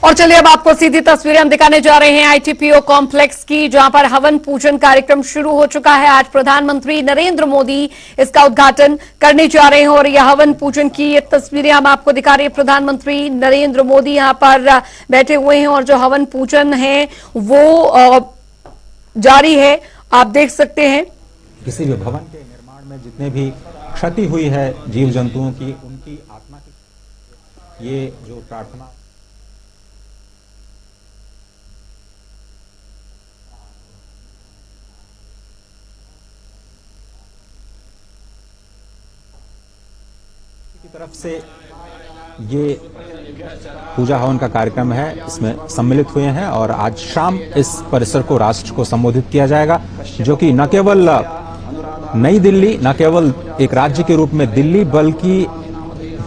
और चलिए अब आपको सीधी तस्वीरें हम दिखाने जा रहे हैं आईटीपीओ कॉम्प्लेक्स की, जहां पर हवन पूजन कार्यक्रम शुरू हो चुका है। आज प्रधानमंत्री नरेंद्र मोदी इसका उद्घाटन करने जा रहे हैं और यह हवन पूजन की ये तस्वीरें हम आपको दिखा रहे हैं। प्रधानमंत्री नरेंद्र मोदी यहां पर बैठे हुए हैं और जो हवन पूजन है वो जारी है, आप देख सकते हैं। किसी भी भवन के निर्माण में जितने भी क्षति हुई है जीव जंतुओं की, उनकी आत्मा की ये जो प्रार्थना की तरफ से ये पूजा हवन का कार्यक्रम है, इसमें सम्मिलित हुए हैं और आज शाम इस परिसर को राष्ट्र को संबोधित किया जाएगा, जो कि न केवल नई दिल्ली, न केवल एक राज्य के रूप में दिल्ली, बल्कि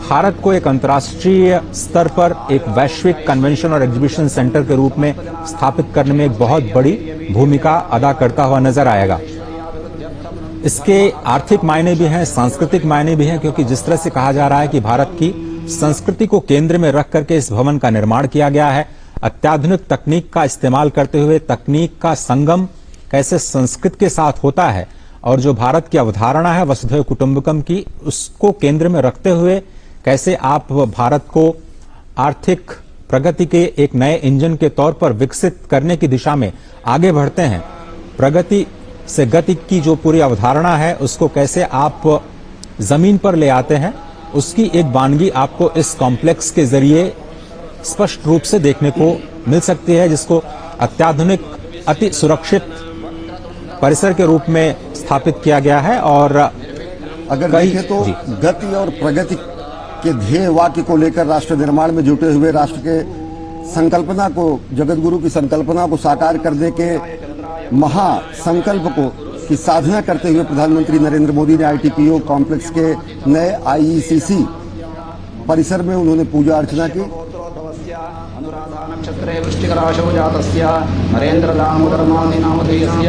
भारत को एक अंतर्राष्ट्रीय स्तर पर एक वैश्विक कन्वेंशन और एग्जीबिशन सेंटर के रूप में स्थापित करने में एक बहुत बड़ी भूमिका अदा करता हुआ नजर आएगा। इसके आर्थिक मायने भी हैं, सांस्कृतिक मायने भी हैं, क्योंकि जिस तरह से कहा जा रहा है कि भारत की संस्कृति को केंद्र में रख करके इस भवन का निर्माण किया गया है। अत्याधुनिक तकनीक का इस्तेमाल करते हुए तकनीक का संगम कैसे संस्कृत के साथ होता है और जो भारत की अवधारणा है वसुधैव कुटुंबकम की, उसको केंद्र में रखते हुए कैसे आप भारत को आर्थिक प्रगति के एक नए इंजन के तौर पर विकसित करने की दिशा में आगे बढ़ते हैं। प्रगति से गति की जो पूरी अवधारणा है उसको कैसे आप जमीन पर ले आते हैं, उसकी एक वानगी आपको इस कॉम्प्लेक्स के जरिए स्पष्ट रूप से देखने को मिल सकती है, जिसको अत्याधुनिक अति सुरक्षित परिसर के रूप में स्थापित किया गया है। और अगर देखें तो गति और प्रगति के ध्येय वाक्य को लेकर राष्ट्र निर्माण में जुटे हुए, राष्ट्र के संकल्पना को, जगतगुरु की संकल्पना को साकार करने के महासंकल्प को की साधना करते हुए प्रधानमंत्री नरेंद्र मोदी ने आईटीपीओ कॉम्प्लेक्स के नए आईईसीसी परिसर में उन्होंने पूजा अर्चना की। नक्षत्रे वृश्चिकराशौ जातस्य नरेंद्र दामोदर मादि नामधेयस्य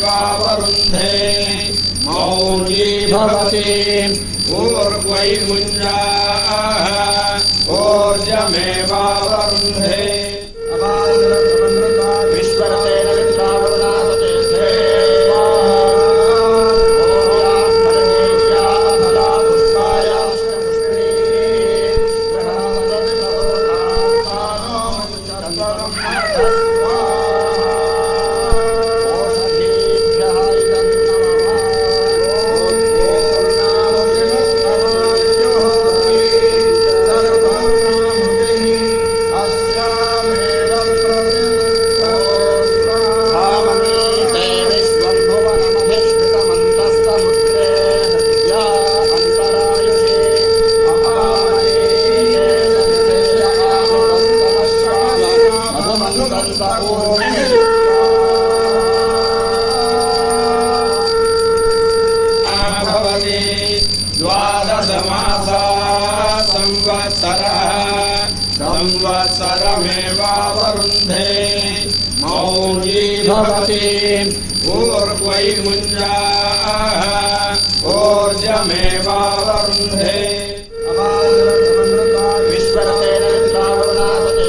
संवत्सरमेवावरुन्धे मौनी भवति ऊर्ध्वै मुञ्जाः ऊर्जमेवावरुन्धे विश्वरतेन विद्यावरुणावते संवत्सरमेवावरुन्धे मौनी भवति ऊर्ध्वै मुञ्जाः ऊर्जमेवावरुन्धे विश्वरतेन विद्यावरुणावते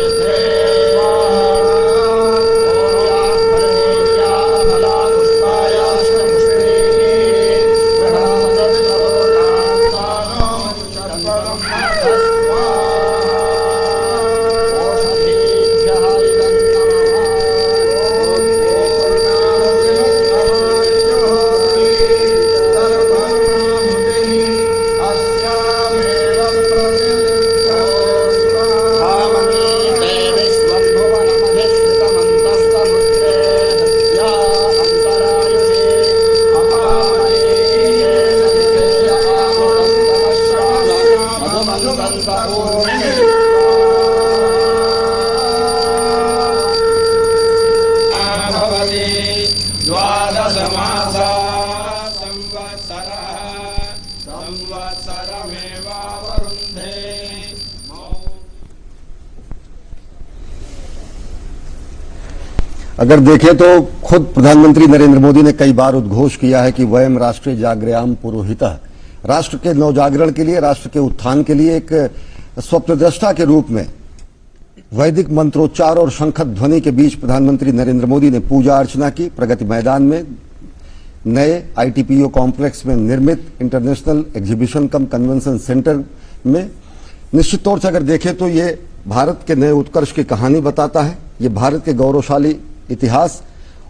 अगर देखें तो खुद प्रधानमंत्री नरेंद्र मोदी ने कई बार उद्घोष किया है कि वयम राष्ट्रीय जागृयाम पुरोहितः, राष्ट्र के नवजागरण के लिए, राष्ट्र के उत्थान के लिए एक स्वप्नद्रष्टा के रूप में वैदिक मंत्रोच्चार और शंख ध्वनि के बीच प्रधानमंत्री नरेंद्र मोदी ने पूजा अर्चना की। प्रगति मैदान में नए ITPO कॉम्प्लेक्स में निर्मित इंटरनेशनल एग्जीबिशन कम कन्वेंशन सेंटर में निश्चित तौर से अगर देखें तो ये भारत के नए उत्कर्ष की कहानी बताता है। ये भारत के गौरवशाली इतिहास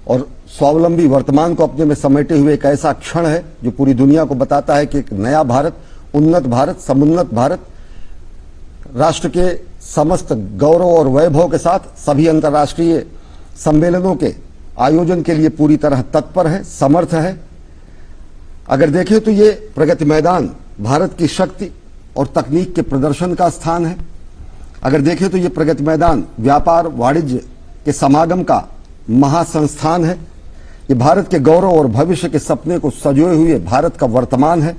और स्वावलंबी वर्तमान को अपने में समेटे हुए एक ऐसा क्षण है जो पूरी दुनिया को बताता है कि एक नया भारत, उन्नत भारत, समुन्नत भारत राष्ट्र के समस्त गौरव और वैभव के साथ सभी अंतर्राष्ट्रीय सम्मेलनों के आयोजन के लिए पूरी तरह तत्पर है, समर्थ है। अगर देखें तो ये प्रगति मैदान भारत की शक्ति और तकनीक के प्रदर्शन का स्थान है। अगर देखें तो ये प्रगति मैदान व्यापार वाणिज्य के समागम का महासंस्थान है। ये भारत के गौरव और भविष्य के सपने को सजोए हुए भारत का वर्तमान है।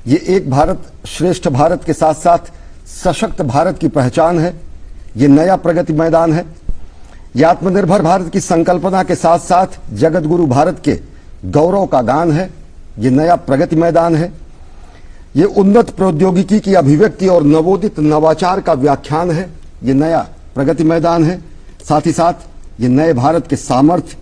ये एक भारत श्रेष्ठ भारत के साथ साथ सशक्त भारत की पहचान है। ये नया प्रगति मैदान है। ये आत्मनिर्भर भारत की संकल्पना के साथ साथ जगत गुरु भारत के गौरव का गान है। ये नया प्रगति मैदान है। ये उन्नत प्रौद्योगिकी की अभिव्यक्ति और नवोदित नवाचार का व्याख्यान है। ये नया प्रगति मैदान है। साथ ही साथ ये नए भारत के सामर्थ्य,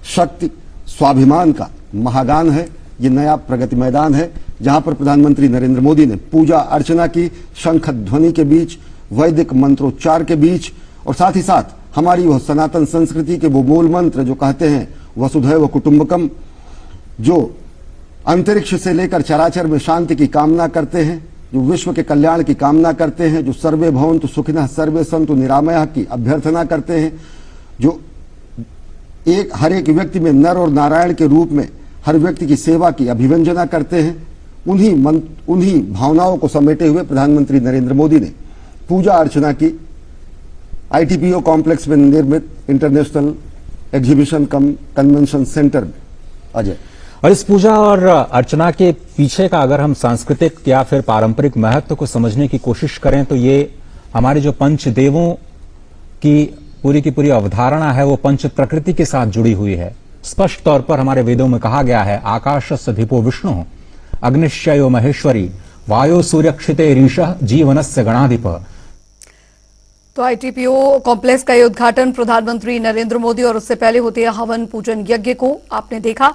शक्ति, स्वाभिमान का महागान है। ये नया प्रगति मैदान है जहां पर प्रधानमंत्री नरेंद्र मोदी ने पूजा अर्चना की, शंख ध्वनि के बीच, वैदिक मंत्रोच्चार के बीच, और साथ ही साथ हमारी वह सनातन संस्कृति के वो मूल मंत्र जो कहते हैं वसुधैव कुटुंबकम, जो अंतरिक्ष से लेकर चराचर में शांति की कामना करते हैं, जो विश्व के कल्याण की कामना करते हैं, जो सर्वे भवन्तु सुखिनः सर्वे सन्तु निरामयः की अभ्यर्थना करते हैं, जो हर एक व्यक्ति में नर और नारायण के रूप में हर व्यक्ति की सेवा की अभिव्यंजना करते हैं, उन्हीं भावनाओं को समेटे हुए प्रधानमंत्री नरेंद्र मोदी ने पूजा अर्चना की ITPO कॉम्प्लेक्स में निर्मित इंटरनेशनल एग्जीबिशन कम कन्वेंशन सेंटर में। अजय, और इस पूजा और अर्चना के पीछे का अगर हम सांस्कृतिक या फिर पारंपरिक महत्व को समझने की कोशिश करें तो ये हमारे जो पंचदेवों की पूरी अवधारणा है वो पंच प्रकृति के साथ जुड़ी हुई है। स्पष्ट तौर पर हमारे वेदों में कहा गया है, आकाशस्य धिपो विष्णु अग्निश्चयो महेश्वरी वायो सूर्यक्षिते रीशः जीवनस्य गणाधिप। तो ITPO कॉम्प्लेक्स का ये उद्घाटन प्रधानमंत्री नरेंद्र मोदी और उससे पहले होते हवन पूजन यज्ञ को आपने देखा।